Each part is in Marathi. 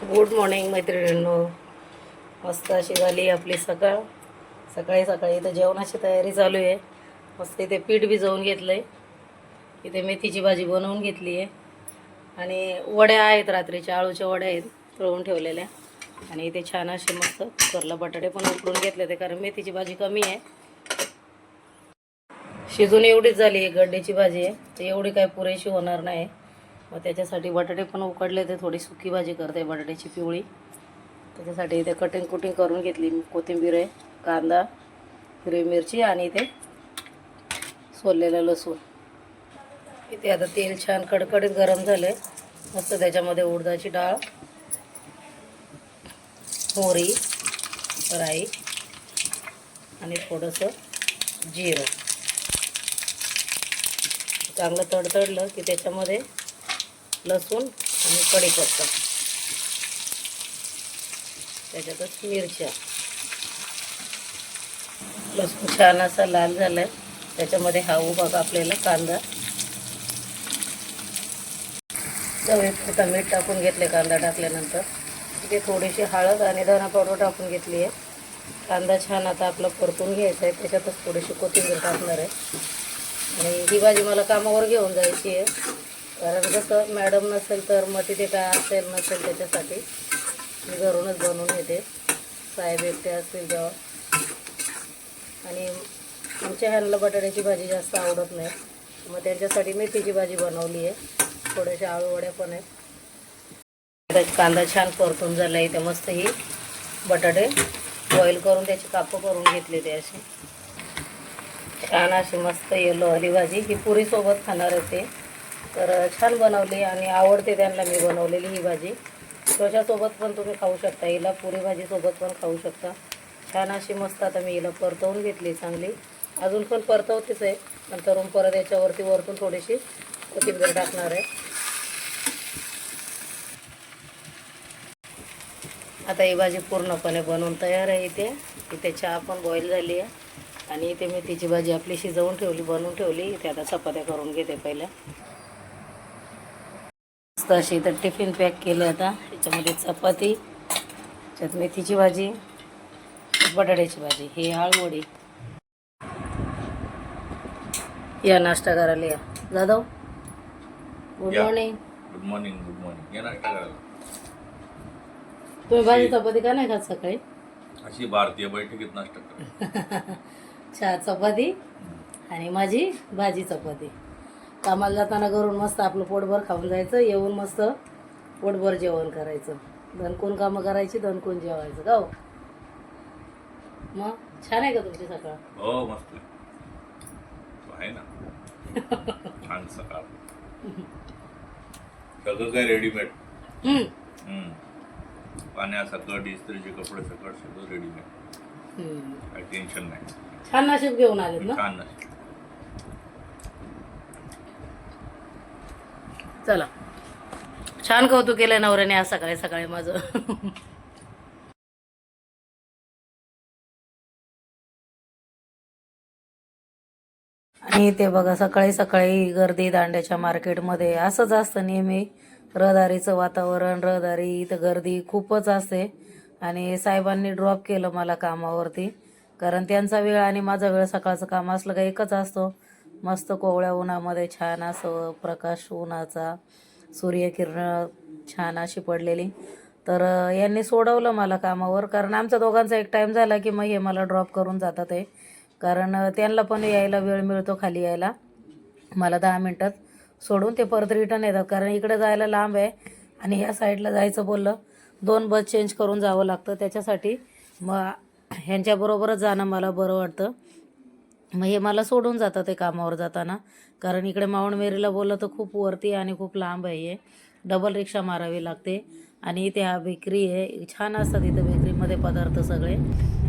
गुड मॉर्निंग मैत्रिणींनो. मस्त अशी झाली आपली सकाळी सकाळी इथं जेवणाची तयारी चालू आहे. मस्त इथे पीठ भिजवून घेतलं आहे. इथे मेथीची भाजी बनवून घेतली आहे आणि वड्या आहेत, रात्रीच्या आळूच्या वड्या आहेत तळून ठेवलेल्या. आणि इथे छान असे मस्त कुकरला बटाटे पण उकडून घेतले ते, कारण मेथीची भाजी कमी आहे. शिजून एवढीच झाली आहे, गड्ड्याची भाजी आहे तर एवढी काय पुरेशी होणार नाही. मग त्याच्यासाठी बटाटे पण उकडले, ते थोडी सुकी भाजी करते बटाट्याची पिवळी. त्याच्यासाठी इथे कुटिंग करून घेतली. कोथिंबीर आहे, कांदा, हिरवी मिरची आणि इथे सोललेलं लसूण. इथे आता तेल छान कडकडीत गरम झाले. मस्त त्याच्यामध्ये उडदाची डाळ, मोहरी, राई आणि थोडंसं जिरं चांगलं तडतडलं की त्याच्यामध्ये लसूण आणि कढीपत्ता, त्याच्यातच मिरच्या. लसूण छान असा लाल झालाय, त्याच्यामध्ये हा उभा कापलेला कांदा, चवीपुरता मीठ टाकून घेतले. कांदा टाकल्यानंतर इथे थोडीशी हळद आणि धना पावडर टाकून घेतली आहे. कांदा छान आता आपला परतून घ्यायचा आहे, त्याच्यातच थोडीशी कोथिंबीर टाकणार आहे. आणि ही भाजी मला कामावर घेऊन जायची आहे, कारण कसं मॅडम नसेल तर मग तिथे काय असेल नसेल त्याच्यासाठी मी घरूनच बनवून येते. साहेब एकटे असतील तेव्हा. आणि आमच्या ह्यांना बटाट्याची भाजी जास्त आवडत नाही, मग त्यांच्यासाठी मेथीची भाजी बनवली आहे. थोड्याशा आळूवड्या पण आहेत. कांदा छान परतून झाला आहे. इथे मस्त ही बटाटे बॉईल करून त्याची कापं करून घेतली. ते अशी छान अशी मस्त येलो वाली भाजी ही पुरीसोबत खाणार आहे ते, तर छान बनवली आणि आवडते त्यांना मी बनवलेली ही भाजी. डोशासोबत पण तुम्ही खाऊ शकता, हिला पुरी भाजीसोबत पण खाऊ शकता. छान अशी मस्त आता मी हिला परतवून घेतली चांगली. अजून पण परतवतेच आहे, नंतर परत याच्यावरती वरतून थोडीशी कोथिंबीर टाकणार आहे. आता ही भाजी पूर्णपणे बनवून तयार आहे. इथे चहा पण बॉईल झाली आहे आणि इथे मेथीची भाजी आपली शिजवून ठेवली, बनवून ठेवली. इथे आता चपात्या करून घेते पहिल्या. मस्त अशी इथं टिफिन पॅक केलं. आता याच्यामध्ये चपाती, त्याच्यात मेथीची भाजी, बटाट्याची भाजी, ही आळूवडी. या नाश्ता करायला या. Jadhav, good morning. Good morning. Good morning. या नाश्ता करायला. तुम्ही भाजी चपाती का नाही खात सकाळी? अशी भारतीय बैठकीत नाश्ता करा. चहा चपाती आणि माझी भाजी चपाती. कामाला जाताना घरून मस्त आपलं पोटभर खाऊन जायचं, येऊन मस्त पोटभर जेवण करायचं. दणकून कामं करायची, दणकून जेवायचं का हो? मग छान आहे का तुमची सकाळ? हो मस्त आहे ना. छान सकाळ. सगळं काय रेडीमेड. पाण्या सकट, इस्त्रीचे कपडे सकट सगळं रेडीमेड. काही टेन्शन नाही. छान नाशिक घेऊन आलेत ना. छान नाशिक. चला, छान कौतुक केलं नवऱ्याने आज सकाळी सकाळी माझं. आणि ते बघा सकाळी सकाळी गर्दी दांड्याच्या मार्केटमध्ये. असंच असतं नेहमी, रहदारीचं वातावरण, रहदारी इथं गर्दी खूपच असते. आणि साहेबांनी ड्रॉप केलं मला कामावरती, कारण त्यांचा वेळ आणि माझा वेळ सकाळचं काम असलं का एकच असतो. मस्त कोवळ्या उन्हामध्ये छान असं प्रकाश उन्हाचा, सूर्यकिरण छान अशी पडलेली. तर यांनी सोडवलं मला कामावर, कारण आमच्या दोघांचा एक टाईम झाला की मग हे मला ड्रॉप करून जातात आहे. कारण त्यांना पण यायला वेळ मिळतो खाली यायला. मला 10 मिनटात सोडून ते परत रिटर्न येतात, कारण इकडे जायला लांब आहे आणि या साईडला जायचं बोललं 2 बस चेंज करून जावं लागतं. त्याच्यासाठी मग ह्यांच्याबरोबरच जाणं मला बरं वाटतं. मग हे मला सोडून जातात ते कामावर जाताना, कारण इकडे माऊंटमेरीला बोललं तर खूप वरती आणि खूप लांब आहे. हे डबल रिक्षा मारावी लागते. आणि इथे हा बेकरी आहे, छान असतात इथं बेकरीमध्ये पदार्थ सगळे.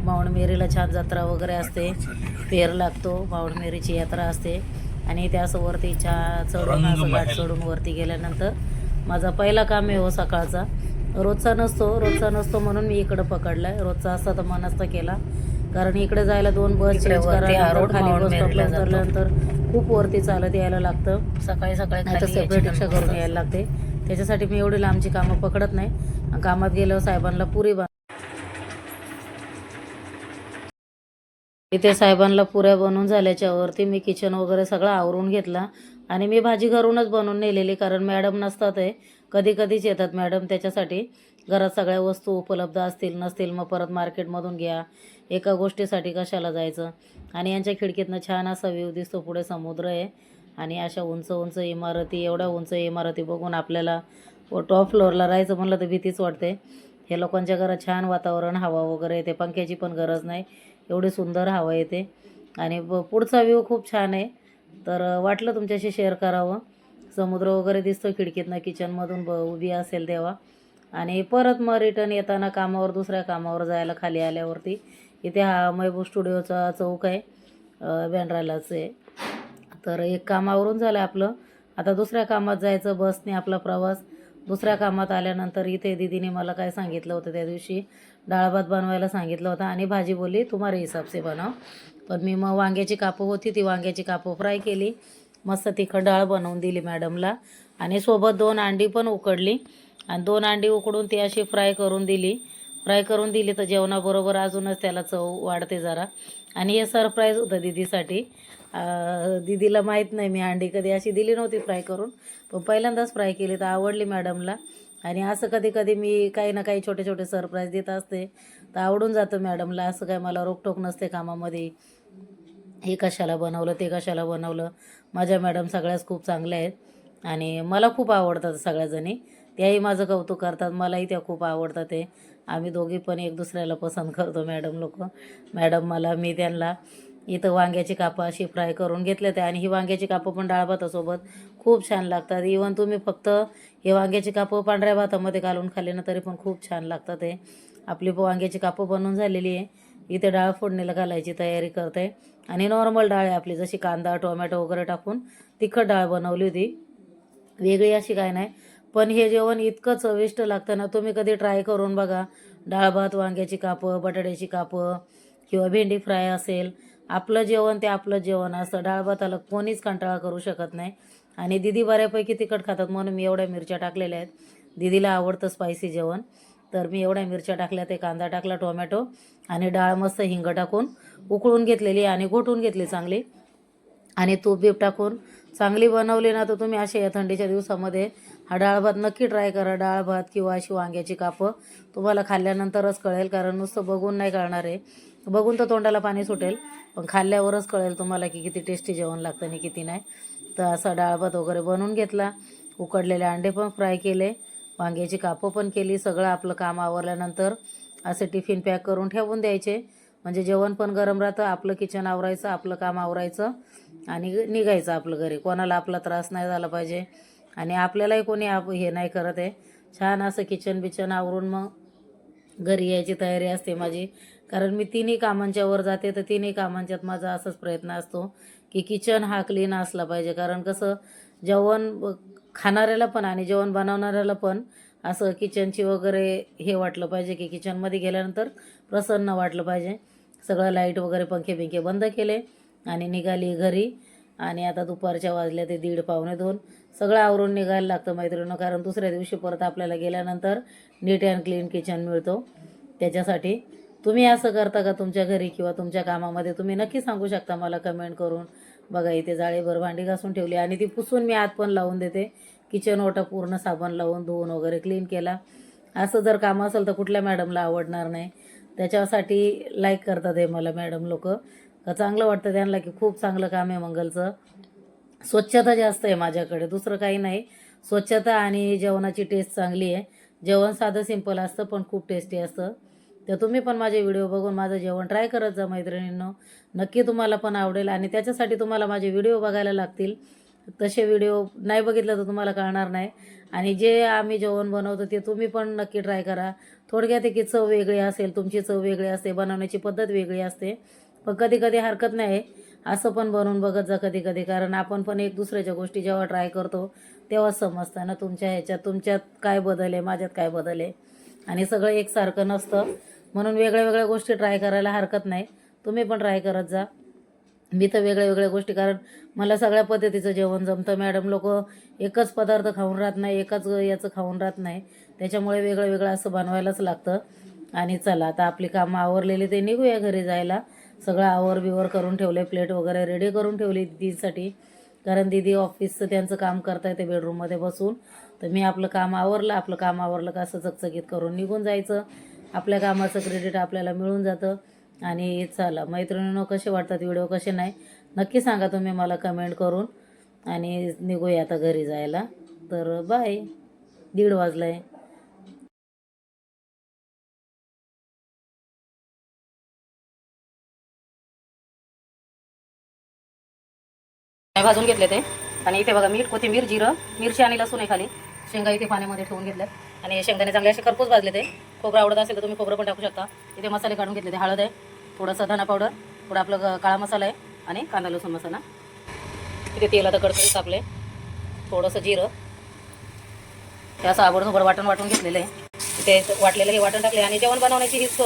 माऊंटमेरीला छान जत्रा वगैरे असते, फेर लागतो, माऊंटमेरीची यात्रा असते. आणि इथे असं वरती चढून असं घाट चढून वरती गेल्यानंतर माझा पहिला काम आहे हो सकाळचा. रोजचा नसतो म्हणून मी इकडं पकडला आहे. रोजचा असता तर मनस्ता केला, कारण इकडे जायला 2 बस चेंज करायला, खाली बस स्टॉपला उतरल्यानंतर खूप वरती चालत यायला लागतं. सकाळी सकाळी सेपरेट रिक्षा करून यायला लागते. त्याच्यासाठी मी एवढी लांबची कामं पकडत नाही. कामात गेल्यावर साहेबांना पुरी इथे साहेबांना पुऱ्या बनवून झाल्याच्यावरती मी किचन वगैरे सगळं आवरून घेतला आणि मी भाजी घरूनच बनवून नेलेली, कारण मॅडम नसतात आहे, कधी कधीच येतात मॅडम. त्याच्यासाठी घरात सगळ्या वस्तू उपलब्ध असतील नसतील मग परत मार्केटमधून घ्या, एका गोष्टीसाठी कशाला जायचं. आणि यांच्या खिडकीतनं छान असा व्ह्यू दिसतो, पुढे समुद्र आहे आणि अशा उंच उंच इमारती. एवढ्या उंच इमारती बघून आपल्याला टॉप फ्लोअरला राहायचं म्हणलं तर भीतीच वाटते. हे लोकांच्या घरात छान वातावरण, हवा वगैरे येते, पंख्याची पण गरज नाही, एवढी सुंदर हवा येते आणि पुढचा व्ह्यू खूप छान आहे. तर वाटलं तुमच्याशी शेअर करावं. समुद्र वगैरे दिसतो खिडकीतनं, किचनमधून उभी असेल तेव्हा. आणि परत मग रिटर्न येताना कामावर, दुसऱ्या कामावर जायला खाली आल्यावरती इथे हा महबूब स्टुडिओचा चौक आहे, बँड्रालाच आहे. तर एक कामावरून झालं आपलं, आता दुसऱ्या कामात जायचं बसने आपला प्रवास. दुसऱ्या कामात आल्यानंतर इथे दीदीने मला काय सांगितलं होतं, त्या दिवशी डाळ भात बनवायला सांगितलं होतं आणि भाजी बोलली तुम्हारे हिसाब से बनव. पण मी मग वांग्याची कापं होती, ती वांग्याची कापं फ्राय केली, मस्त तिखट डाळ बनवून दिली मॅडमला आणि सोबत 2 अंडी पण उकडली आणि 2 अंडी उकडून ती अशी फ्राय करून दिली तर जेवणाबरोबर अजूनच त्याला चव वाढते जरा. आणि हे सरप्राईज होतं दीदीसाठी. दीदीला माहीत नाही मी अंडी कधी अशी दिली नव्हती फ्राय करून, पण पहिल्यांदाच फ्राय केली तर आवडली मॅडमला. आणि असं कधी कधी मी काही ना काही छोटे छोटे सरप्राईज देत असते, तर आवडून जातं मॅडमला. असं काय मला रोकटोक नसते कामामध्ये, हे कशाला बनवलं ते कशाला बनवलं. माझ्या मॅडम सगळ्याच खूप चांगल्या आहेत आणि मला खूप आवडतात सगळ्याजणी. त्याही माझं कौतुक करतात, मलाही त्या खूप आवडतात. ते आम्ही दोघी पण एक दुसऱ्याला पसंत करतो मॅडम लोक. मॅडम मला, मी त्यांना. इथं वांग्याची कापं अशी फ्राय करून घेतले ते आणि ही वांग्याची कापं पण डाळ भातासोबत खूप छान लागतात. इवन तुम्ही फक्त हे वांग्याची कापं पांढऱ्या भातामध्ये घालून खाल्ले ना तरी पण खूप छान लागतात. ते आपली वांग्याची कापं बनवून झालेली आहे. इथे डाळ फोडणीला घालायची तयारी करते आणि नॉर्मल डाळ आहे आपली, जशी कांदा टोमॅटो वगैरे टाकून तिखट डाळ बनवली होती, वेगळी अशी काय नाही. पण हे जेवण इतकं चविष्ट लागतं ना, तुम्ही कधी ट्राय करून बघा. डाळ भात, वांग्याची कापं, बटाट्याची कापं किंवा भेंडी फ्राय असेल, आपलं जेवण ते आपलं जेवण असतं. डाळ भाताला कोणीच कंटाळा करू शकत नाही. आणि दीदी बऱ्यापैकी तिखट खातात म्हणून मी एवढ्या मिरच्या टाकलेल्या आहेत. दीदीला आवडतं स्पायसी जेवण, तर मी एवढ्या मिरच्या टाकल्या, ते कांदा टाकला, टोमॅटो आणि डाळ मस्त हिंग टाकून उकळून घेतलेली आणि घोटून घेतली चांगली. आणि तूप बीप टाकून चांगली बनवली ना, तर तुम्ही अशा या थंडीच्या दिवसामध्ये हा डाळ भात नक्की ट्राय करा. डाळ भात किंवा अशी वांग्याची कापं तुम्हाला खाल्ल्यानंतरच कळेल, कारण नुसतं बघून नाही कळणार आहे. बघून तर तोंडाला पाणी सुटेल, पण खाल्ल्यावरच कळेल तुम्हाला की किती टेस्टी जेवण लागतं आणि किती नाही. तर असा डाळ भात वगैरे बनवून घेतला, उकडलेले अंडे पण फ्राय केले, वांग्याची कापं पण केली. सगळं आपलं काम आवरल्यानंतर असे टिफिन पॅक करून ठेवून द्यायचे, म्हणजे जेवण पण गरम राहतं, आपलं किचन आवरायचं, आपलं काम आवरायचं आणि निघायचं आपलं घरी. कोणाला आपला त्रास नाही झाला पाहिजे आणि आपल्यालाही कोणी हे नाही करत आहे. छान असं किचन बिचन आवरून मग घरी यायची तयारी असते माझी, कारण मी तिन्ही कामांच्या वर जाते. तर तिन्ही कामांच्यात माझा असाच प्रयत्न असतो की किचन हा क्लीन असला पाहिजे, कारण कसं जेवण खाणाऱ्याला पण आणि जेवण बनवणाऱ्याला पण असं किचनची वगैरे हे वाटलं पाहिजे की किचनमध्ये गेल्यानंतर प्रसन्न वाटलं पाहिजे. सगळं लाईट वगैरे पंखे बिंखे बंद केले आणि निघाली घरी. आणि आता दुपारच्या वाजल्या ते 1:30 पावणे 2, सगळं आवरून निघायला लागतं मैत्रिणीनं, कारण दुसऱ्या दिवशी परत आपल्याला गेल्यानंतर नीट अँड क्लीन किचन मिळतो. त्याच्यासाठी तुम्ही असं करता का तुमच्या घरी किंवा तुमच्या कामामध्ये? तुम्ही नक्की सांगू शकता मला कमेंट करून. बघा इथे जाळीभर भांडी घासून ठेवली आणि ती पुसून मी आत पण लावून देते. किचन ओटा पूर्ण साबण लावून धुवून वगैरे क्लीन केला. असं जर काम असेल तर कुठल्या मॅडमला आवडणार नाही. त्याच्यासाठी लाईक करतात हे मला मॅडम लोक, चांगलं वाटतं त्यांना की खूप चांगलं काम आहे मंगलचं. स्वच्छता जास्त आहे माझ्याकडे, दुसरं काही नाही. स्वच्छता आणि जेवणाची टेस्ट चांगली आहे. जेवण साधं सिंपल असतं पण खूप टेस्टी असतं. तर तुम्ही पण माझे व्हिडिओ बघून माझं जेवण ट्राय करत जा मैत्रिणींनो, नक्की तुम्हाला पण आवडेल. आणि त्याच्यासाठी तुम्हाला माझे व्हिडिओ बघायला लागतील. तसे व्हिडिओ नाही बघितलं तर तुम्हाला कळणार नाही. आणि जे आम्ही जेवण बनवतो ते तुम्ही पण नक्की ट्राय करा. थोडक्यात की चव वेगळी असेल, तुमची चव वेगळी असते, बनवण्याची पद्धत वेगळी असते, पण कधी कधी हरकत नाही असं पण बनवून बघत जा कधी कधी, कारण आपण पण एक दुसऱ्याच्या गोष्टी जेव्हा ट्राय करतो तेव्हाच समजतं ना तुमच्या ह्याच्यात, तुमच्यात काय बदल आहे, माझ्यात काय बदल आहे. आणि सगळं एकसारखं नसतं, म्हणून वेगळ्या वेगळ्या गोष्टी ट्राय करायला हरकत नाही. तुम्ही पण ट्राय करत जा. मी तर वेगळ्या वेगळ्या गोष्टी, कारण मला सगळ्या पद्धतीचं जेवण जमतं. मॅडम लोक एकच पदार्थ खाऊन राहत नाही, एकाच याचं खाऊन राहत नाही, त्याच्यामुळे वेगळं वेगळं असं बनवायलाच लागतं. आणि चला आता आपली कामं आवरलेली, ते निघूया घरी जायला. सगळं आवर बिवर करून ठेवले, प्लेट वगैरे रेडी करून ठेवली दीदीसाठी, कारण दीदी ऑफिसचं त्यांचं काम करता येते बेडरूममध्ये बसून. तर मी आपलं काम आवरलं का असं चकचकीत करून निघून जायचं. आपल्या कामाचं क्रेडिट आपल्याला मिळून जातं. आणि चला मैत्रिणींनो, कसे वाटतात व्हिडिओ, कसे नाही नक्की सांगा तुम्ही मला कमेंट करून. आणि निघूया आता घरी जायला. तर बाय. 1:30 वाजलाय. भाजून घेतले ते. आणि इथे बघा मीठ, कोथिंबीर, जिरं, मिरची आणि लसूण आहे खाली. शेंगा इथे पाण्यामध्ये ठेवून घेतल्यात आणि शेंगाने चांगले असे खरपूस भाजले ते. खोबरं आवडत असेल तर तुम्ही खोबरं पण टाकू शकता. इथे मसाले काढून घेतले ते. हळद आहे, थोडंसं धना पावडर, थोडं आपलं काळा मसाला आहे आणि कांदा लसूण मसाला. इथे तेल आता कडकडीत टाकले, थोडंसं जिरं, हे असं आबडधोबड वाटून घेतलेलं आहे. ते वाटलेलं हे वाटण टाकले. आणि जेवण बनवण्याची हीच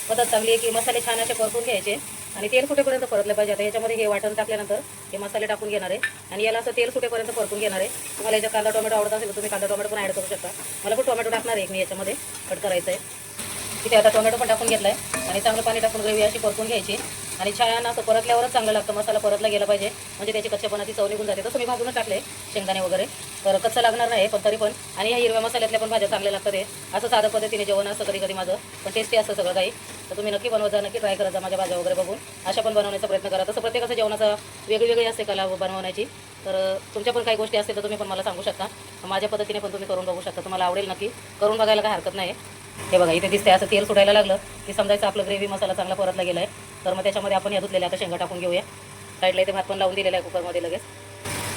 पद्धत चांगली आहे की मसाले छान असे परतून घ्यायचे आणि तेल सुटेपर्यंत परतले पाहिजे. आता ह्याच्यामध्ये हे वाटण टाकल्यानंतर हे मसाले टाकून घेणार आहे आणि याला असं तेल सुटेपर्यंत परतून घेणार आहे. तुम्हाला याच्यात कांदा टोमॅटो आवडत असेल तर तुम्ही कांदा टोमॅटो पण ॲड करू शकता. मला पण टोमॅटो टाकणार आहे एक मी याच्यामध्ये, कट करायचं आहे. इथे आता टोमॅटो पण टाकून घेतला आहे आणि चांगलं पाणी टाकून ग्रेव्ही अशी परतून घ्यायची. आणि छान असं परतल्यावरच चांगलं लागतं, मसाला परतला गेला पाहिजे म्हणजे त्याची कच्चेपणाची चव निघून जाते. तसं मी भाजूनच टाकले शेंगदाणे वगैरे, तर कच्चं लागणार नाही पण तरी पण. आणि ह्या हिरव्या मसाल्यातल्या पण भाज्या चांगल्या लागतात. हे असं साधं पद्धतीने जेवण असतं कधी कधी माझं, पण टेस्टी असतं सगळं काही. तर तुम्ही नक्की बनवत जा, नक्की ट्राय करत जा माझ्या भाज्या वगैरे बघून. अशा पण बनवण्याचा प्रयत्न करा. तसं प्रत्येकाचं जेवणाचं वेगळी असते कला बनवण्याची. तर तुमच्या पण काही गोष्टी असतील तर तुम्ही पण मला सांगू शकता. माझ्या पद्धतीने पण तुम्ही करून बघू शकता, तुम्हाला आवडेल नक्की. करून बघायला काही हरकत नाही. हे बघा इथे दिसते असं तेल सुटायला लागलं की समजायचं आपलं ग्रेव्ही मसाला चांगला परतला गेला आहे. तर मग त्याच्यामध्ये आपण या धुतलेल्या आता शेंगा टाकून घेऊया. साईडला इथे भात पण लावून दिलेला आहे कुकरमध्ये लगेच.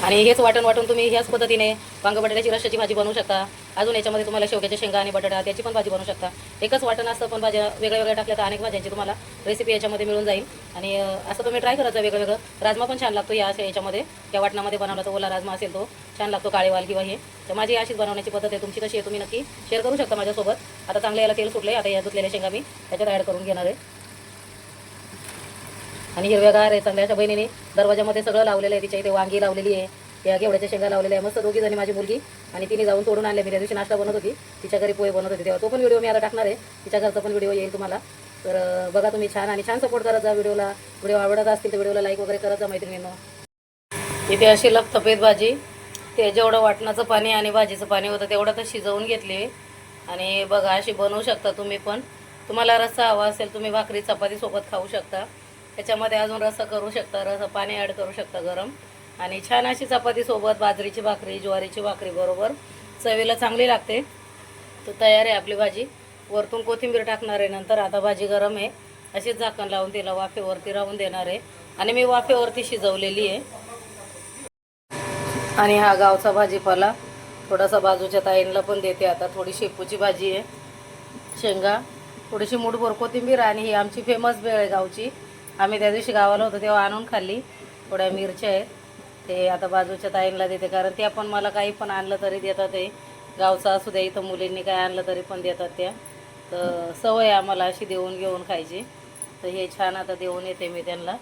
आणि हेच वाटून तुम्ही ह्याच पद्धतीने वांग बटाट्याची रश्श्याची भाजी बनवू शकता. अजून याच्यामध्ये तुम्हाला शेवग्याच्या शेंगा आणि बटाटा त्याची पण भाजी बनवू शकता. एकच वाटण असतं पण भाज्या वेगळ्या टाकल्या तर अनेक भाज्यांची तुम्हाला रेसिपी याच्यामध्ये मिळून जाईल. आणि असं तुम्ही ट्राय करायचं वेगळं. राजमा पण छान लागतो या याच्यामध्ये, त्या वाटणामध्ये बनवला तो ओला राजमा असेल तो छान लागतो, काळेवाल किंवा हे. तर माझी अशीच बनवण्याची पद्धत आहे. तुमची कशी आहे तुम्ही नक्की शेअर करू शकता माझ्यासोबत. आता चांगलं याला तेल सुटले. आता या धुतलेल्या शेंगा मी त्याच्यात ॲड करून घेणार आहे. आणि हिरव्यागार आहे चांगल्या. अशा बहिणीने दरवाजामध्ये सगळं लावलेलं आहे. तिच्या इथे वांगी लावलेली आहे, त्या घेवड्याच्या शेंगा लावलेल्या आहे. मस्त दोघी जणी माझी मुलगी आणि तिने जाऊन तोडून आणले. मी त्या दिवशी नाश्ता बनवत होती, तिच्या घरी पोहे बनवत होती तेव्हा. तो पण व्हिडिओ मी आता टाकणार आहे, तिच्या घरचा पण व्हिडिओ येईल तुम्हाला. तर बघा तुम्ही छान आणि छान सपोर्ट करत जा व्हिडिओला. व्हिडिओ आवडत असतील तर व्हिडिओला लाईक वगैरे करत जा मैत्रिणींनो. इथे अशी लपतपेत भाजी, ते जेवढं वाटणाचं पाणी आणि भाजीचं पाणी होतं तेवढं तर शिजवून घेतली. आणि बघा अशी बनवू शकता तुम्ही पण. तुम्हाला रस्सा हवा असेल तुम्ही भाकरी चपातीसोबत खाऊ शकता. त्याच्यामध्ये अजून रस्सा करू शकता, रस्सा पाणी ॲड करू शकता गरम. आणि छान अशी चपातीसोबत, बाजरीची भाकरी, ज्वारीची भाकरी बरोबर चवीला चांगली लागते. तर तयार आहे आपली भाजी. वरतून कोथिंबीर टाकणार आहे नंतर. आता भाजी गरम आहे, अशीच झाकण लावून तिला वाफेवरती राहून देणार आहे. आणि मी वाफेवरती शिजवलेली आहे. आणि हा गावचा भाजीपाला थोडासा बाजूच्या ताईंना पण देते. आता थोडी शेपूची भाजी आहे, शेंगा, थोडीशी मूठभर कोथिंबीर आणि ही आमची फेमस भेळ आहे गावची. आम्ही त्या दिवशी गावाला होतो तेव्हा आणून खाल्ली. थोड्या मिरच्या आहेत, ते आता बाजूच्या ताईंना देते, कारण त्या पण मला काही पण आणलं तरी देतात. ते गावचं असू द्या, इथं मुलींनी काय आणलं तरी पण देतात त्या. तर सवय आम्हाला अशी देऊन घेऊन खायची. तर हे छान आता देऊन येते मी त्यांना.